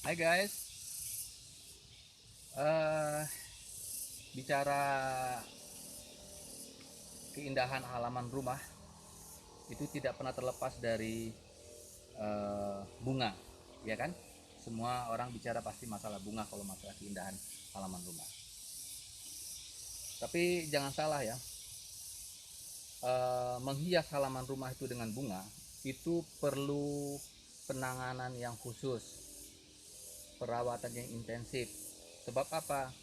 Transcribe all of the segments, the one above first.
Hai guys, eh bicara keindahan halaman rumah itu tidak pernah terlepas dari bunga, ya kan? Semua orang bicara pasti masalah bunga kalau masalah keindahan halaman rumah. Tapi jangan salah ya, menghias halaman rumah itu dengan bunga itu perlu penanganan yang khusus, perawatan yang intensif. Sebab apa?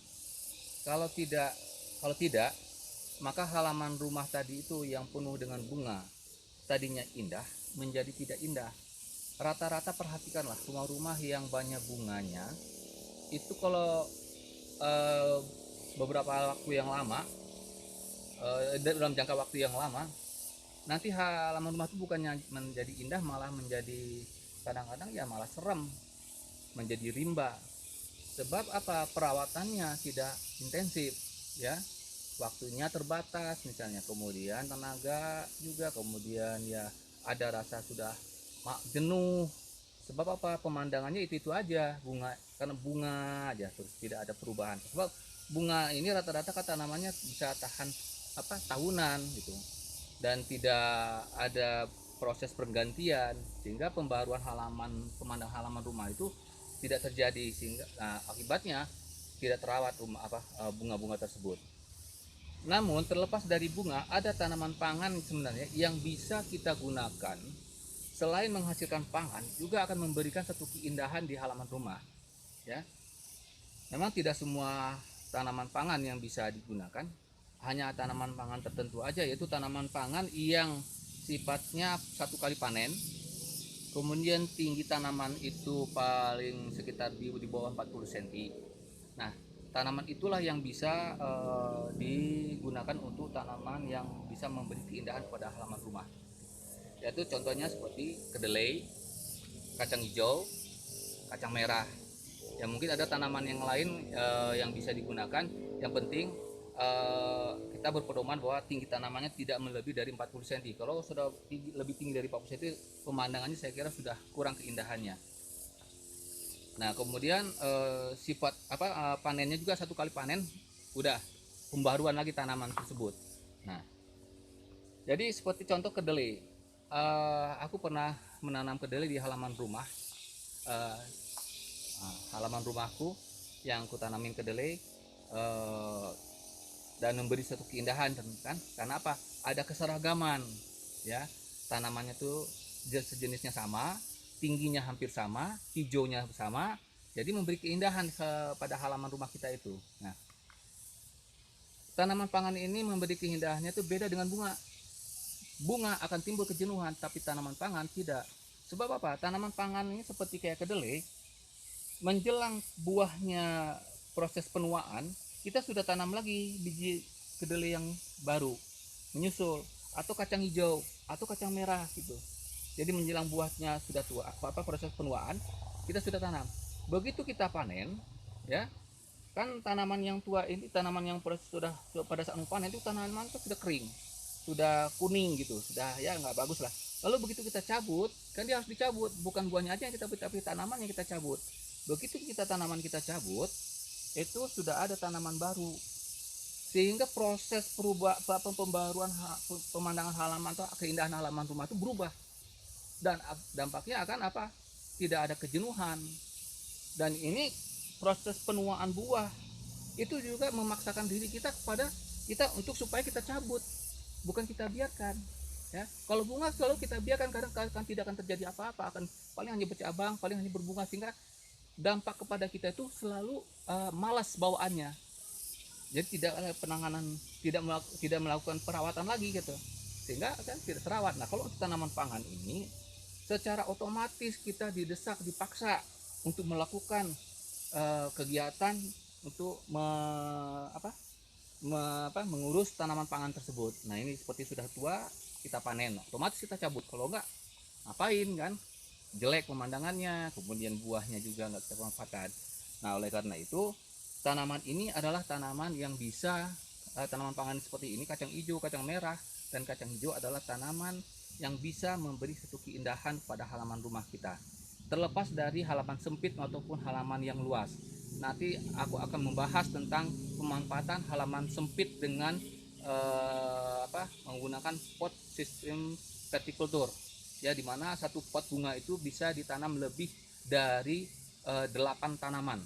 Kalau tidak, kalau tidak, maka halaman rumah tadi itu yang penuh dengan bunga tadinya indah menjadi tidak indah. Rata-rata perhatikanlah rumah-rumah yang banyak bunganya itu kalau eh, beberapa waktu yang lama, dalam jangka waktu yang lama, nanti halaman rumah itu bukannya menjadi indah, malah menjadi kadang-kadang ya malah serem, menjadi rimba. Sebab apa? Perawatannya tidak intensif, ya, waktunya terbatas misalnya, kemudian tenaga juga, kemudian ya ada rasa sudah jenuh. Sebab apa? Pemandangannya itu aja, bunga, karena bunga aja terus, tidak ada perubahan. Sebab bunga ini rata-rata kata namanya bisa tahan apa tahunan gitu, dan tidak ada proses pergantian, sehingga pembaruan pemandang halaman rumah itu tidak terjadi, sehingga akibatnya tidak terawat bunga-bunga tersebut. Namun terlepas dari bunga, ada tanaman pangan sebenarnya yang bisa kita gunakan. Selain menghasilkan pangan, juga akan memberikan satu keindahan di halaman rumah. Ya, memang tidak semua tanaman pangan yang bisa digunakan. Hanya tanaman pangan tertentu aja, yaitu tanaman pangan yang sifatnya satu kali panen. Kemudian tinggi tanaman itu paling sekitar di bawah 40 cm. Nah, tanaman itulah yang bisa digunakan untuk tanaman yang bisa memberi keindahan pada halaman rumah. Yaitu contohnya seperti kedelai, kacang hijau, kacang merah. Ya mungkin ada tanaman yang lain yang bisa digunakan. Yang penting kita berpedoman bahwa tinggi tanamannya tidak melebihi dari 40 cm. Kalau sudah lebih tinggi dari 40 cm, pemandangannya saya kira sudah kurang keindahannya. Nah, kemudian panennya juga satu kali panen, udah pembaruan lagi tanaman tersebut. Nah, jadi seperti contoh kedelai, aku pernah menanam kedelai di halaman rumah. Uh, Halaman rumahku yang aku tanamin kedelai, dan memberi satu keindahan kan? Karena apa? Ada keseragaman, ya, tanamannya tuh sejenisnya sama, tingginya hampir sama, hijaunya sama, jadi memberi keindahan pada halaman rumah kita itu. Nah, tanaman pangan ini memberi keindahannya itu beda dengan bunga. Bunga akan timbul kejenuhan, tapi tanaman pangan tidak. Sebab apa? Tanaman pangan ini seperti kayak kedelai, menjelang buahnya proses penuaan, kita sudah tanam lagi biji kedelai yang baru menyusul, atau kacang hijau atau kacang merah gitu. Jadi menjelang buahnya sudah tua, proses penuaan, kita sudah tanam. Begitu kita panen, ya kan, tanaman yang tua ini, tanaman yang sudah pada saat panen itu tanaman itu sudah kering, sudah kuning gitu, sudah ya nggak bagus lah. Lalu begitu kita cabut, kan dia harus dicabut, bukan buahnya aja yang kita cabut, tapi tanaman yang kita cabut. Begitu tanaman kita cabut, itu sudah ada tanaman baru, sehingga proses pembaruan pemandangan halaman atau keindahan halaman rumah itu berubah, dan dampaknya akan apa? Tidak ada kejenuhan. Dan ini proses penuaan buah itu juga memaksakan diri kita kepada kita untuk supaya kita cabut, bukan kita biarkan, ya. Kalau bunga selalu kita biarkan, kadang tidak akan terjadi apa-apa, akan paling hanya bercabang, paling hanya berbunga, sehingga dampak kepada kita itu selalu malas bawaannya. Jadi tidak ada penanganan, tidak melakukan perawatan lagi gitu, sehingga kan tidak terawat. Nah, kalau tanaman pangan ini secara otomatis kita didesak, dipaksa untuk melakukan kegiatan untuk mengurus tanaman pangan tersebut. Nah, ini seperti sudah tua, kita panen, otomatis kita cabut. Kalau enggak, ngapain kan? Jelek pemandangannya, kemudian buahnya juga nggak kita manfaatkan. Nah, oleh karena itu, tanaman ini adalah tanaman yang bisa, tanaman pangan seperti ini, kacang hijau, kacang merah, dan kacang hijau adalah tanaman yang bisa memberi satu keindahan pada halaman rumah kita. terlepas dari halaman sempit ataupun halaman yang luas. Nanti aku akan membahas tentang pemanfaatan halaman sempit dengan menggunakan pot sistem vertikultur, ya, dimana satu pot bunga itu bisa ditanam lebih dari 8 tanaman,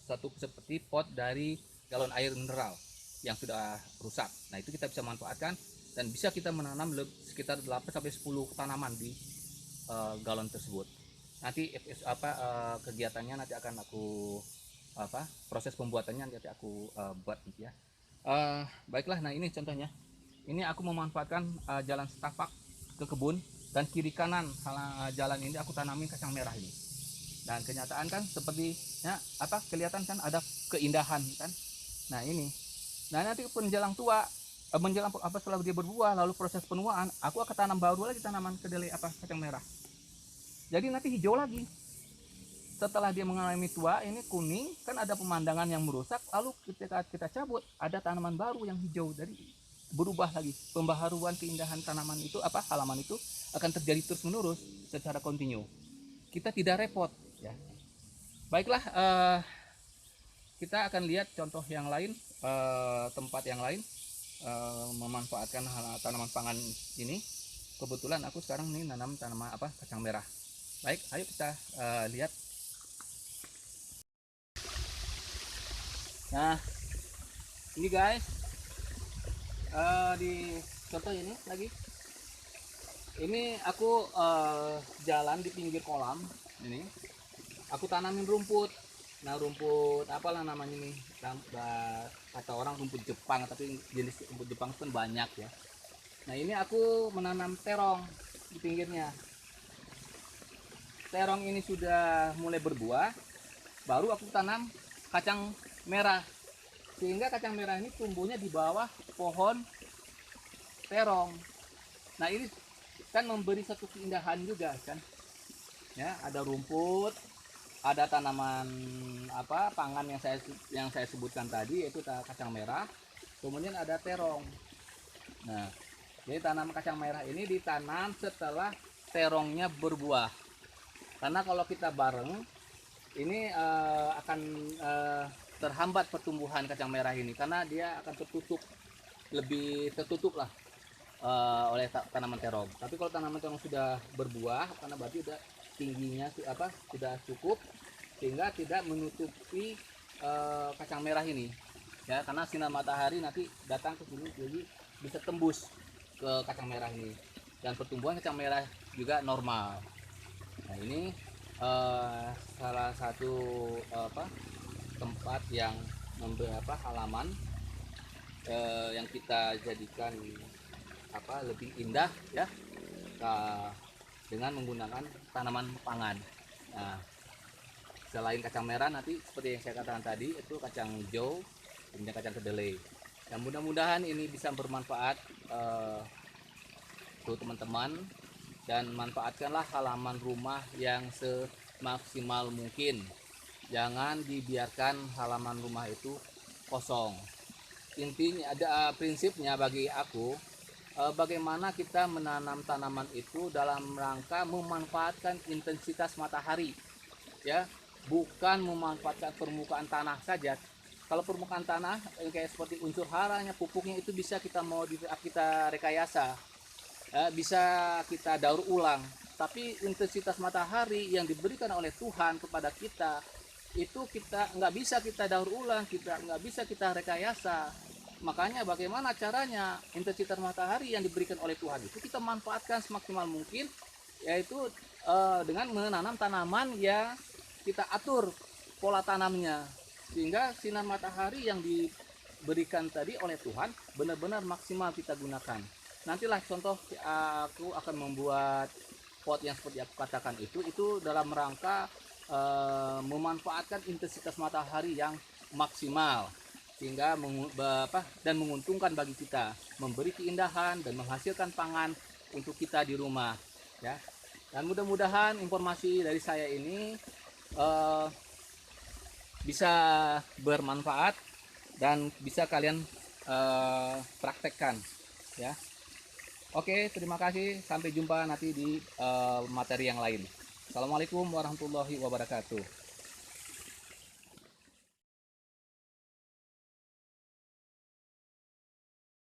satu seperti pot dari galon air mineral yang sudah rusak. Nah, itu kita bisa manfaatkan dan bisa kita menanam sekitar 8-10 tanaman di galon tersebut. Nanti kegiatannya nanti akan aku proses pembuatannya nanti aku buat gitu ya. Baiklah, nah ini contohnya. Ini aku memanfaatkan jalan setapak ke kebun, dan kiri kanan jalan ini aku tanamin kacang merah ini. Dan kenyataan kan sepertinya kelihatan kan ada keindahan kan. Nah ini. Nah nanti menjelang tua, setelah dia berbuah lalu proses penuaan, aku akan tanam baru lagi tanaman kedelai kacang merah. Jadi nanti hijau lagi. Setelah dia mengalami tua, ini kuning, kan ada pemandangan yang merusak, lalu ketika kita cabut ada tanaman baru yang hijau, jadi berubah lagi. Pembaharuan keindahan tanaman itu halaman itu akan terjadi terus menerus secara kontinu. Kita tidak repot ya. Baiklah, kita akan lihat contoh yang lain, tempat yang lain memanfaatkan tanaman pangan ini. Kebetulan aku sekarang nih nanam tanaman kacang merah. Baik, ayo kita lihat. Nah, ini guys, di contoh ini lagi. Ini aku jalan di pinggir kolam. Ini aku tanamin rumput. Nah, rumput apalah namanya nih, kata orang rumput Jepang, tapi jenis rumput Jepang pun banyak ya. Nah, ini aku menanam terong di pinggirnya. Terong ini sudah mulai berbuah, baru aku tanam kacang merah, sehingga kacang merah ini tumbuhnya di bawah pohon terong. Nah, ini kan memberi satu keindahan juga kan ya. Ada rumput, ada tanaman pangan yang saya sebutkan tadi, yaitu kacang merah, kemudian ada terong. Nah, jadi tanaman kacang merah ini ditanam setelah terongnya berbuah, karena kalau kita bareng ini akan terhambat pertumbuhan kacang merah ini, karena dia akan lebih tertutup lah oleh tanaman terong. Tapi kalau tanaman terong sudah berbuah, karena berarti udah tingginya sudah cukup, sehingga tidak menutupi kacang merah ini ya, karena sinar matahari nanti datang ke sini, jadi bisa tembus ke kacang merah ini, dan pertumbuhan kacang merah juga normal. Nah, ini salah satu tempat yang halaman yang kita jadikan lebih indah ya, dengan menggunakan tanaman pangan. Nah, selain kacang merah, nanti seperti yang saya katakan tadi, itu kacang hijau, kemudian kacang kedelai. Dan mudah-mudahan ini bisa bermanfaat untuk teman-teman, dan manfaatkanlah halaman rumah yang semaksimal mungkin. Jangan dibiarkan halaman rumah itu kosong. Intinya ada prinsipnya bagi aku, bagaimana kita menanam tanaman itu dalam rangka memanfaatkan intensitas matahari ya, bukan memanfaatkan permukaan tanah saja. Kalau permukaan tanah kayak seperti unsur haranya, pupuknya itu bisa kita rekayasa ya, bisa kita daur ulang. Tapi intensitas matahari yang diberikan oleh Tuhan kepada kita itu kita nggak bisa kita daur ulang, kita nggak bisa kita rekayasa. Makanya bagaimana caranya intensitas matahari yang diberikan oleh Tuhan itu kita manfaatkan semaksimal mungkin, yaitu dengan menanam tanaman yang kita atur pola tanamnya, sehingga sinar matahari yang diberikan tadi oleh Tuhan benar-benar maksimal kita gunakan. Nantilah contoh, aku akan membuat pot yang seperti aku katakan itu dalam rangka memanfaatkan intensitas matahari yang maksimal, sehingga menguntungkan bagi kita, memberi keindahan dan menghasilkan pangan untuk kita di rumah ya. Dan mudah-mudahan informasi dari saya ini bisa bermanfaat dan bisa kalian praktekkan ya. Oke, terima kasih, sampai jumpa nanti di materi yang lain. Assalamualaikum warahmatullahi wabarakatuh.